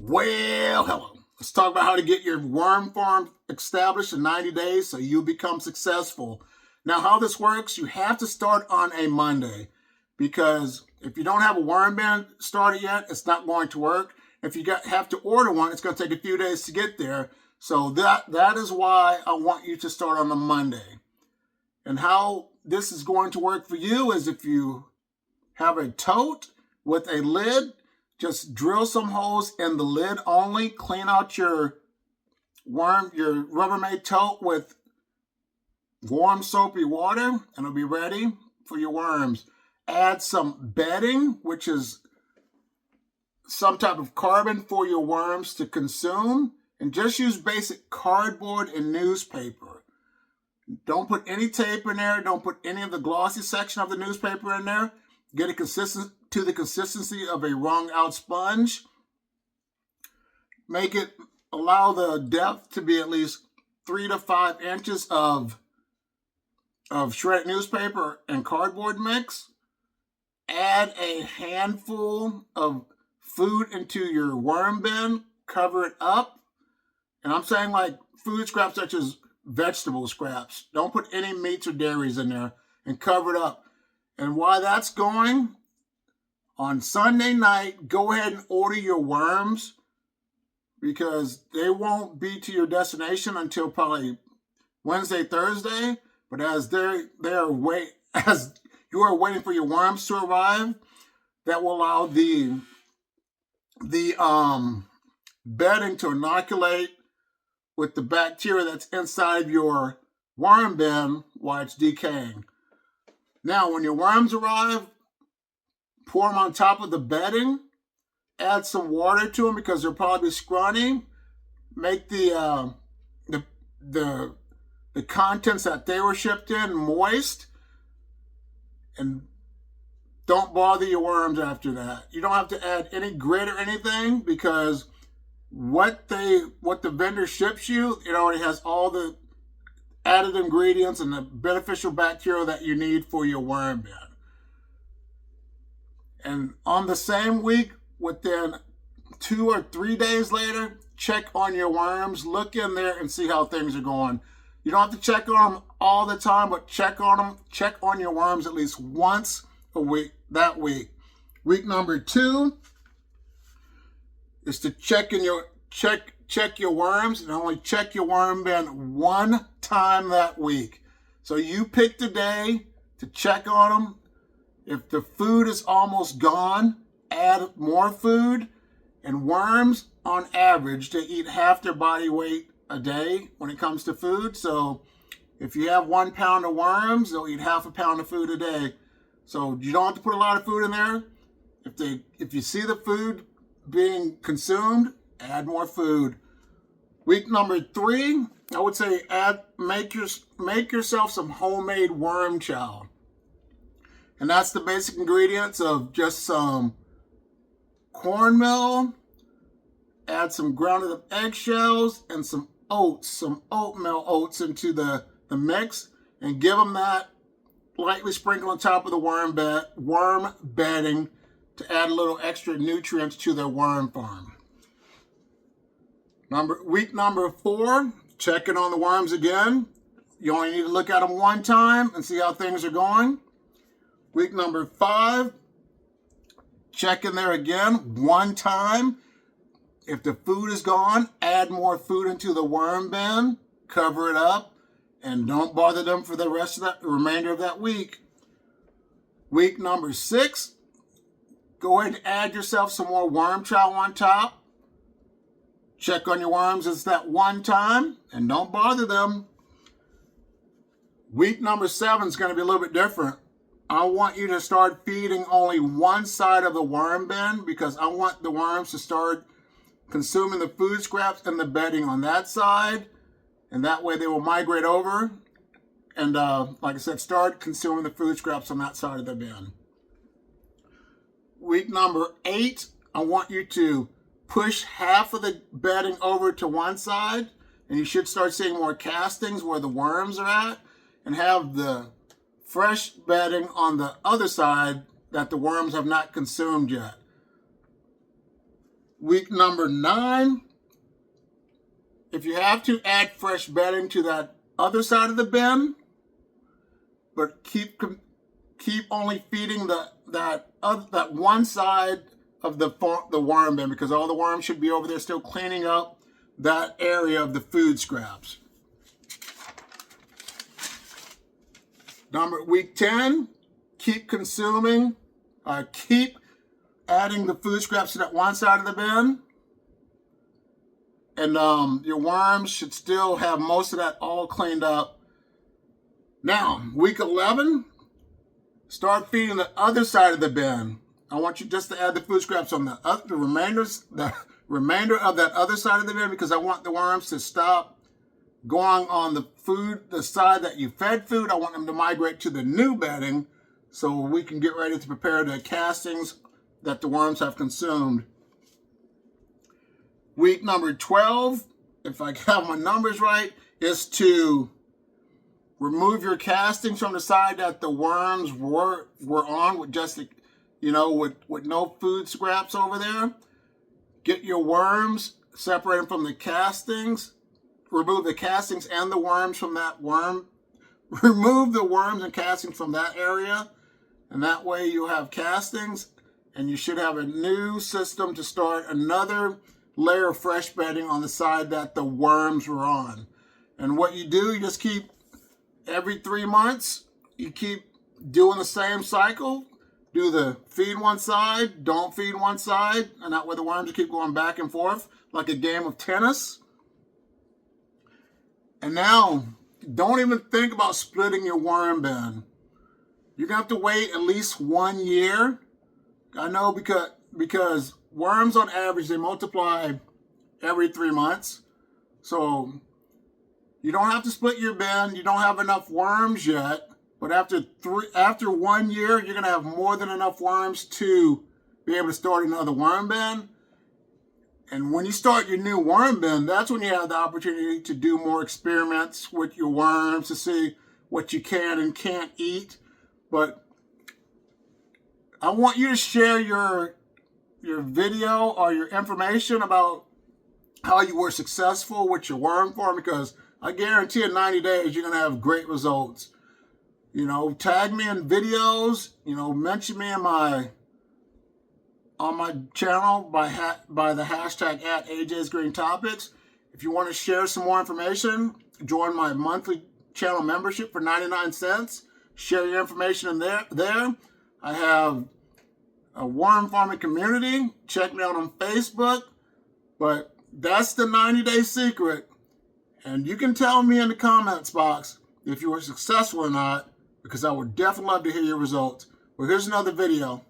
Well, hello. Let's talk about how to get your worm farm established in 90 days so you become successful. Now, how this works, you have to start on a Monday because if you don't have a worm bin started yet, it's not going to work. If you have to order one, it's going to take a few days to get there. So that is why I want you to start on a Monday. And how this is going to work for you is if you have a tote with a lid, just drill some holes in the lid only. Clean out your Rubbermaid tote with warm soapy water, and it'll be ready for your worms. Add some bedding, which is some type of carbon for your worms to consume, and just use basic cardboard and newspaper. Don't put any tape in there. Don't put any of the glossy section of the newspaper in there. Get it consistent to the consistency of a wrung out sponge. Allow the depth to be at least 3 to 5 inches of shredded newspaper and cardboard mix. Add a handful of food into your worm bin. Cover it up. And I'm saying like food scraps such as vegetable scraps. Don't put any meats or dairies in there, and cover it up. And while that's going, on Sunday night, go ahead and order your worms because they won't be to your destination until probably Wednesday, Thursday. But as as you are waiting for your worms to arrive, that will allow the bedding to inoculate with the bacteria that's inside your worm bin while it's decaying. Now, when your worms arrive, pour them on top of the bedding. Add some water to them because they'll probably be scrawny. Make the contents that they were shipped in moist. And don't bother your worms after that. You don't have to add any grit or anything because what the vendor ships you, it already has all the added ingredients and the beneficial bacteria that you need for your worm bin. And on the same week, within 2 or 3 days later, check on your worms, look in there and see how things are going. You don't have to check on them all the time, but check on them. Check on your worms at least once a week that week. Week number 2 is to check your worms, and only check your worm bin one time that week. So you pick the day to check on them. If the food is almost gone, add more food. And worms, on average, they eat half their body weight a day when it comes to food. So if you have 1 pound of worms, they'll eat half a pound of food a day. So you don't have to put a lot of food in there. If you see the food being consumed, add more food. Week number 3, I would say make yourself some homemade worm chow. And that's the basic ingredients of just some cornmeal, add some grounded up eggshells, and some oats, some oatmeal oats into the mix, and give them that lightly sprinkled on top of the worm bedding to add a little extra nutrients to their worm farm. Week number 4, checking on the worms again. You only need to look at them one time and see how things are going. Week number 5, check in there again one time. If the food is gone, add more food into the worm bin, cover it up, and don't bother them for the remainder of that week. Week number 6, go ahead and add yourself some more worm chow on top. Check on your worms as that one time, and don't bother them. Week number 7 is going to be a little bit different. I want you to start feeding only one side of the worm bin because I want the worms to start consuming the food scraps and the bedding on that side. And that way they will migrate over and, like I said, start consuming the food scraps on that side of the bin. Week number 8, I want you to push half of the bedding over to one side, and you should start seeing more castings where the worms are at, and have the fresh bedding on the other side that the worms have not consumed yet. Week number 9, if you have to, add fresh bedding to that other side of the bin, but keep only feeding that one side of the worm bin, because all the worms should be over there still cleaning up that area of the food scraps. Week 10, keep adding the food scraps to that one side of the bin. And your worms should still have most of that all cleaned up. Now, week 11, start feeding the other side of the bin. I want you just to add the food scraps on the remainder of that other side of the bin, because I want the worms to stop going on the side that you fed food. I want them to migrate to the new bedding so we can get ready to prepare the castings that the worms have consumed. Week number 12, if I have my numbers right, is to remove your castings from the side that the worms were on with just, with no food scraps over there. Get your worms, separate them from the castings, remove the castings and the worms from that worm. Remove the worms and castings from that area, and that way you'll have castings, and you should have a new system to start another layer of fresh bedding on the side that the worms were on. And what you do, you just keep, every 3 months, you keep doing the same cycle. Do the feed one side, don't feed one side, and that way the worms keep going back and forth like a game of tennis. And now, don't even think about splitting your worm bin. You're going to have to wait at least 1 year. I know because worms on average, they multiply every 3 months. So you don't have to split your bin. You don't have enough worms yet. But after 1 year, you're going to have more than enough worms to be able to start another worm bin. And when you start your new worm bin, that's when you have the opportunity to do more experiments with your worms to see what you can and can't eat. But I want you to share your video or your information about how you were successful with your worm farm, because I guarantee in 90 days you're going to have great results. Tag me in videos, mention me in on my channel by the hashtag @AJsGreenTopics. If you want to share some more information, join my monthly channel membership for 99 cents. Share your information in there. I have a worm farming community. Check me out on Facebook. But that's the 90-day secret. And you can tell me in the comments box if you were successful or not, because I would definitely love to hear your results. Well, here's another video.